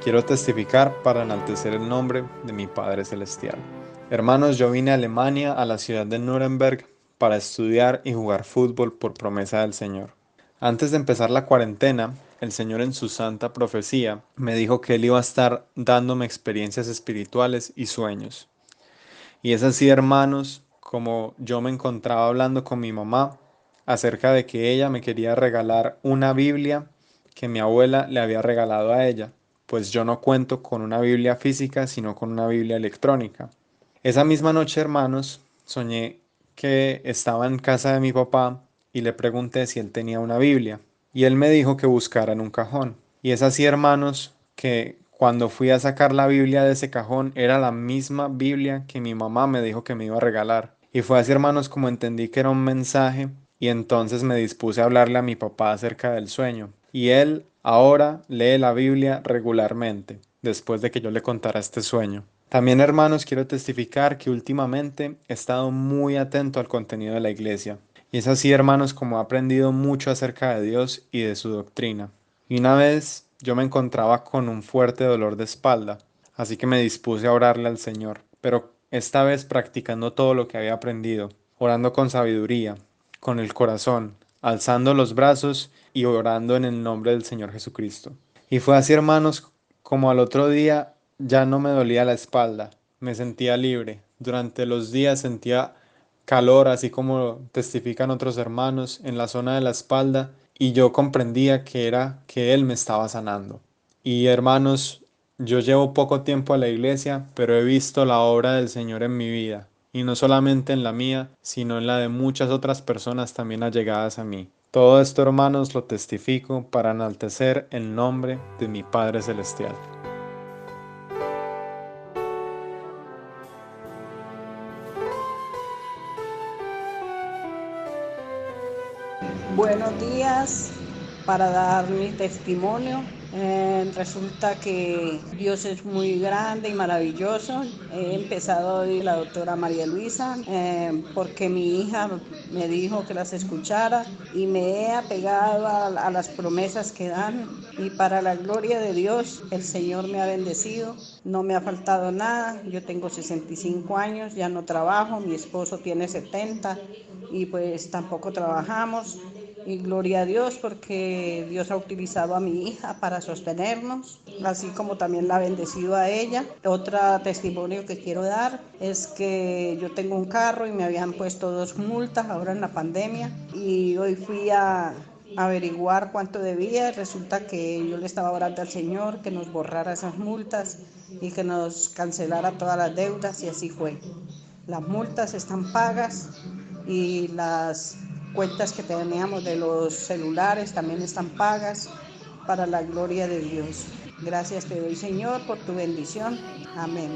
Quiero testificar para enaltecer el nombre de mi Padre Celestial. Hermanos, yo vine a Alemania, a la ciudad de Nuremberg, para estudiar y jugar fútbol por promesa del Señor. Antes de empezar la cuarentena, el Señor en su santa profecía me dijo que Él iba a estar dándome experiencias espirituales y sueños. Y es así, hermanos, como yo me encontraba hablando con mi mamá acerca de que ella me quería regalar una Biblia que mi abuela le había regalado a ella, pues yo no cuento con una Biblia física, sino con una Biblia electrónica. Esa misma noche, hermanos, soñé que estaba en casa de mi papá y le pregunté si él tenía una Biblia. Y él me dijo que buscara en un cajón. Y es así, hermanos, que cuando fui a sacar la Biblia de ese cajón era la misma Biblia que mi mamá me dijo que me iba a regalar. Y fue así, hermanos, como entendí que era un mensaje y entonces me dispuse a hablarle a mi papá acerca del sueño. Y él ahora lee la Biblia regularmente, después de que yo le contara este sueño. También, hermanos, quiero testificar que últimamente he estado muy atento al contenido de la iglesia. Y es así, hermanos, como he aprendido mucho acerca de Dios y de su doctrina. Y una vez yo me encontraba con un fuerte dolor de espalda, así que me dispuse a orarle al Señor, pero esta vez practicando todo lo que había aprendido, orando con sabiduría, con el corazón, alzando los brazos y orando en el nombre del Señor Jesucristo. Y fue así, hermanos, como al otro día ya no me dolía la espalda, me sentía libre. Durante los días sentía calor, así como testifican otros hermanos, en la zona de la espalda, y yo comprendía que era que Él me estaba sanando. Y hermanos, yo llevo poco tiempo a la iglesia, pero he visto la obra del Señor en mi vida, y no solamente en la mía, sino en la de muchas otras personas también allegadas a mí. Todo esto, hermanos, lo testifico para enaltecer el nombre de mi Padre Celestial. Buenos días, para dar mi testimonio. Resulta que Dios es muy grande y maravilloso. He empezado a oír a la doctora María Luisa porque mi hija me dijo que las escuchara y me he apegado a las promesas que dan, y para la gloria de Dios el Señor me ha bendecido. No me ha faltado nada. Yo tengo 65 años, ya no trabajo, mi esposo tiene 70 y pues tampoco trabajamos. Y gloria a Dios porque Dios ha utilizado a mi hija para sostenernos, así como también la ha bendecido a ella. Otro testimonio que quiero dar es que yo tengo un carro y me habían puesto 2 multas ahora en la pandemia, y hoy fui a averiguar cuánto debía. Resulta que yo le estaba orando al Señor que nos borrara esas multas y que nos cancelara todas las deudas, y así fue. Las multas están pagas y las cuentas que teníamos de los celulares también están pagas, para la gloria de Dios. Gracias te doy, Señor, por tu bendición. Amén.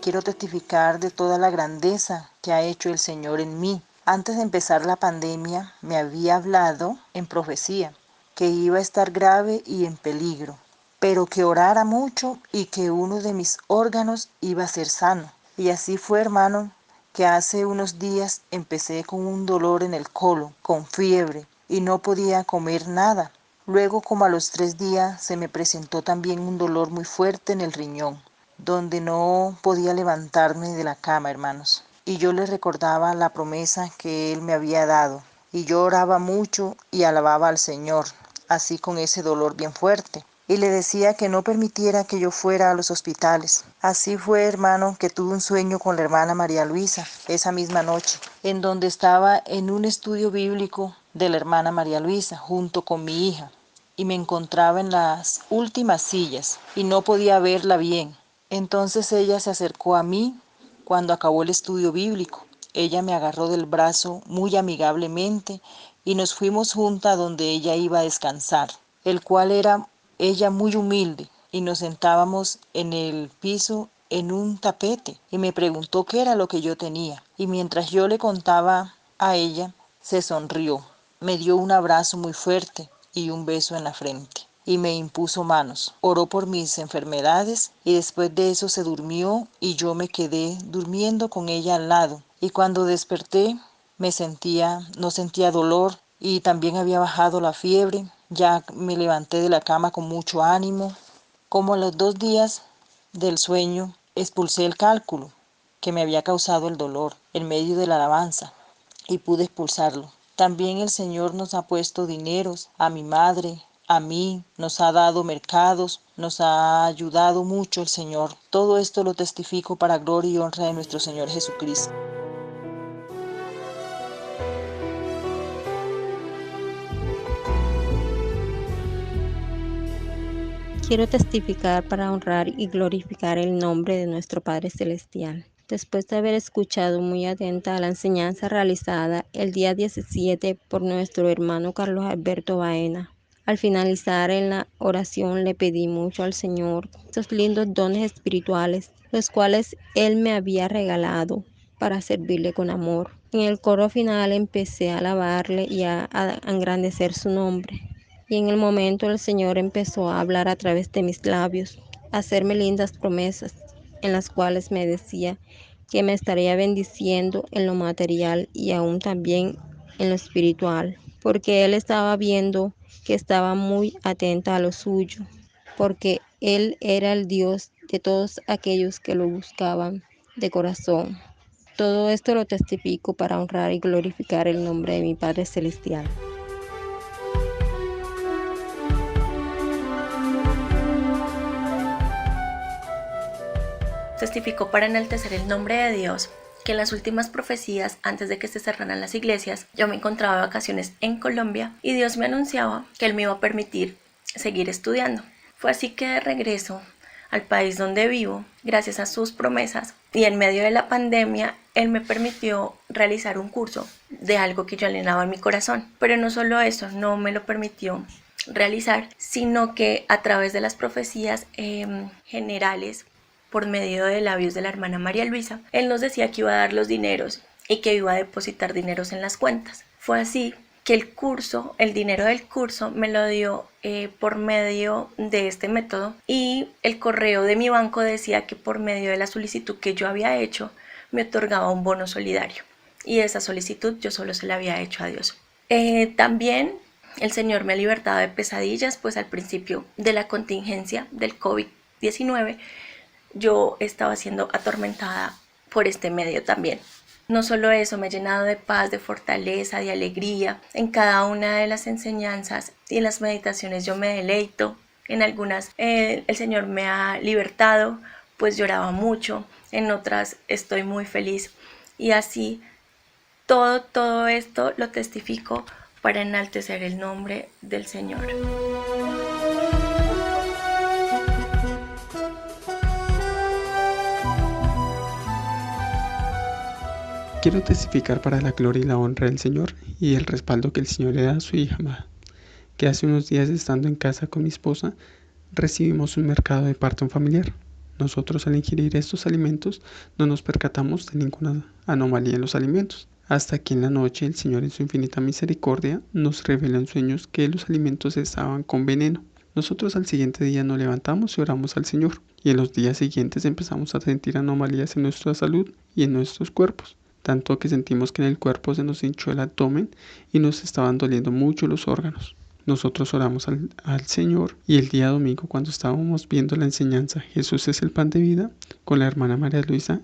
Quiero testificar de toda la grandeza que ha hecho el Señor en mí. Antes de empezar la pandemia, me había hablado en profecía que iba a estar grave y en peligro, pero que orara mucho y que uno de mis órganos iba a ser sano. Y así fue, hermano, que hace unos días empecé con un dolor en el colon, con fiebre, y no podía comer nada. Luego, como a los 3 días, se me presentó también un dolor muy fuerte en el riñón, donde no podía levantarme de la cama, hermanos. Y yo le recordaba la promesa que Él me había dado. Y yo oraba mucho y alababa al Señor, así con ese dolor bien fuerte. Y le decía que no permitiera que yo fuera a los hospitales. Así fue, hermano, que tuve un sueño con la hermana María Luisa esa misma noche, en donde estaba en un estudio bíblico de la hermana María Luisa junto con mi hija, y me encontraba en las últimas sillas y no podía verla bien. Entonces ella se acercó a mí cuando acabó el estudio bíblico. Ella me agarró del brazo muy amigablemente y nos fuimos juntas a donde ella iba a descansar, el cual era ella muy humilde, y nos sentábamos en el piso en un tapete, y me preguntó qué era lo que yo tenía, y mientras yo le contaba a ella, se sonrió, me dio un abrazo muy fuerte y un beso en la frente, y me impuso manos. Oró por mis enfermedades y después de eso se durmió y yo me quedé durmiendo con ella al lado. Y cuando desperté no sentía dolor y también había bajado la fiebre. Ya me levanté de la cama con mucho ánimo. Como a los 2 días del sueño, expulsé el cálculo que me había causado el dolor en medio de la alabanza y pude expulsarlo. También el Señor nos ha puesto dineros a mi madre, a mí, nos ha dado mercados, nos ha ayudado mucho el Señor. Todo esto lo testifico para gloria y honra de nuestro Señor Jesucristo. Quiero testificar para honrar y glorificar el nombre de nuestro Padre Celestial. Después de haber escuchado muy atenta a la enseñanza realizada el día 17 por nuestro hermano Carlos Alberto Baena, al finalizar en la oración le pedí mucho al Señor estos lindos dones espirituales, los cuales Él me había regalado para servirle con amor. En el coro final empecé a alabarle y a engrandecer su nombre. Y en el momento el Señor empezó a hablar a través de mis labios, a hacerme lindas promesas, en las cuales me decía que me estaría bendiciendo en lo material y aún también en lo espiritual, porque Él estaba viendo que estaba muy atenta a lo suyo, porque Él era el Dios de todos aquellos que lo buscaban de corazón. Todo esto lo testifico para honrar y glorificar el nombre de mi Padre Celestial. Testificó para enaltecer el nombre de Dios que en las últimas profecías, antes de que se cerraran las iglesias, yo me encontraba de vacaciones en Colombia y Dios me anunciaba que Él me iba a permitir seguir estudiando. Fue así que de regreso al país donde vivo, gracias a sus promesas y en medio de la pandemia, Él me permitió realizar un curso de algo que yo anhelaba en mi corazón. Pero no solo eso, no me lo permitió realizar, sino que a través de las profecías generales, por medio de labios de la hermana María Luisa, Él nos decía que iba a dar los dineros y que iba a depositar dineros en las cuentas. Fue así que el dinero del curso me lo dio por medio de este método, y el correo de mi banco decía que por medio de la solicitud que yo había hecho me otorgaba un bono solidario, y esa solicitud yo solo se la había hecho a Dios. También el Señor me ha libertado de pesadillas, pues al principio de la contingencia del COVID-19 yo estaba siendo atormentada por este medio también. No solo eso, me ha llenado de paz, de fortaleza, de alegría. En cada una de las enseñanzas y en las meditaciones yo me deleito. En algunas el Señor me ha libertado, pues lloraba mucho. En otras estoy muy feliz. Y así todo esto lo testifico para enaltecer el nombre del Señor. Quiero testificar para la gloria y la honra del Señor y el respaldo que el Señor le da a su hija amada, que hace unos días, estando en casa con mi esposa, recibimos un mercado de parte de un familiar. Nosotros, al ingerir estos alimentos, no nos percatamos de ninguna anomalía en los alimentos, hasta que en la noche el Señor, en su infinita misericordia, nos revela en sueños que los alimentos estaban con veneno. Nosotros al siguiente día nos levantamos y oramos al Señor, y en los días siguientes empezamos a sentir anomalías en nuestra salud y en nuestros cuerpos, tanto que sentimos que en el cuerpo se nos hinchó el abdomen y nos estaban doliendo mucho los órganos. Nosotros oramos al Señor, y el día domingo, cuando estábamos viendo la enseñanza Jesús es el pan de vida con la hermana María Luisa,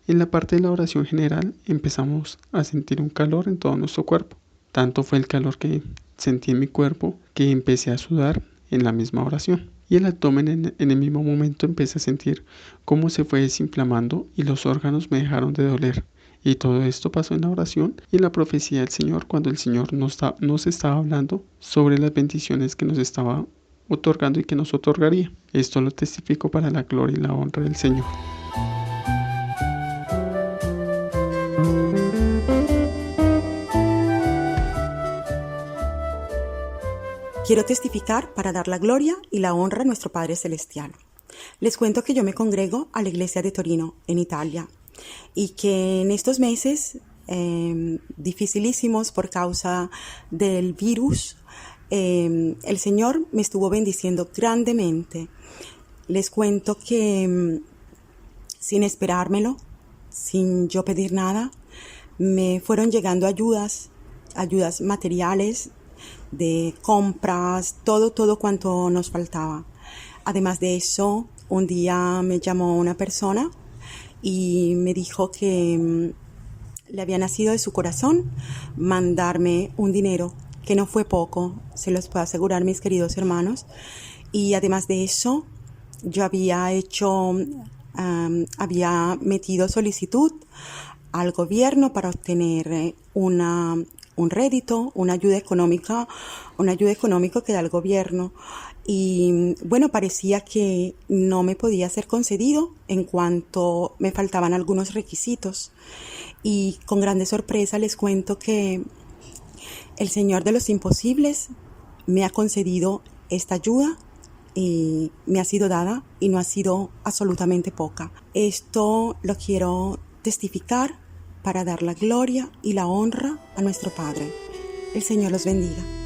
en la parte de la oración general empezamos a sentir un calor en todo nuestro cuerpo. Tanto fue el calor que sentí en mi cuerpo que empecé a sudar en la misma oración. Y el abdomen en el mismo momento empecé a sentir cómo se fue desinflamando y los órganos me dejaron de doler. Y todo esto pasó en la oración y en la profecía del Señor, cuando el Señor nos estaba hablando sobre las bendiciones que nos estaba otorgando y que nos otorgaría. Esto lo testifico para la gloria y la honra del Señor. Quiero testificar para dar la gloria y la honra a nuestro Padre Celestial. Les cuento que yo me congrego a la iglesia de Torino, en Italia, y que en estos meses dificilísimos por causa del virus, el Señor me estuvo bendiciendo grandemente. Les cuento que sin esperármelo, sin yo pedir nada, me fueron llegando ayudas ayudas materiales, de compras, todo cuanto nos faltaba. Además de eso, un día me llamó una persona y me dijo que le había nacido de su corazón mandarme un dinero, que no fue poco, se los puedo asegurar, mis queridos hermanos. Y además de eso, yo había metido solicitud al gobierno para obtener un rédito, una ayuda económica que da el gobierno. Y bueno, parecía que no me podía ser concedido en cuanto me faltaban algunos requisitos. Y con grande sorpresa les cuento que el Señor de los imposibles me ha concedido esta ayuda y me ha sido dada y no ha sido absolutamente poca. Esto lo quiero testificar para dar la gloria y la honra a nuestro Padre. El Señor los bendiga.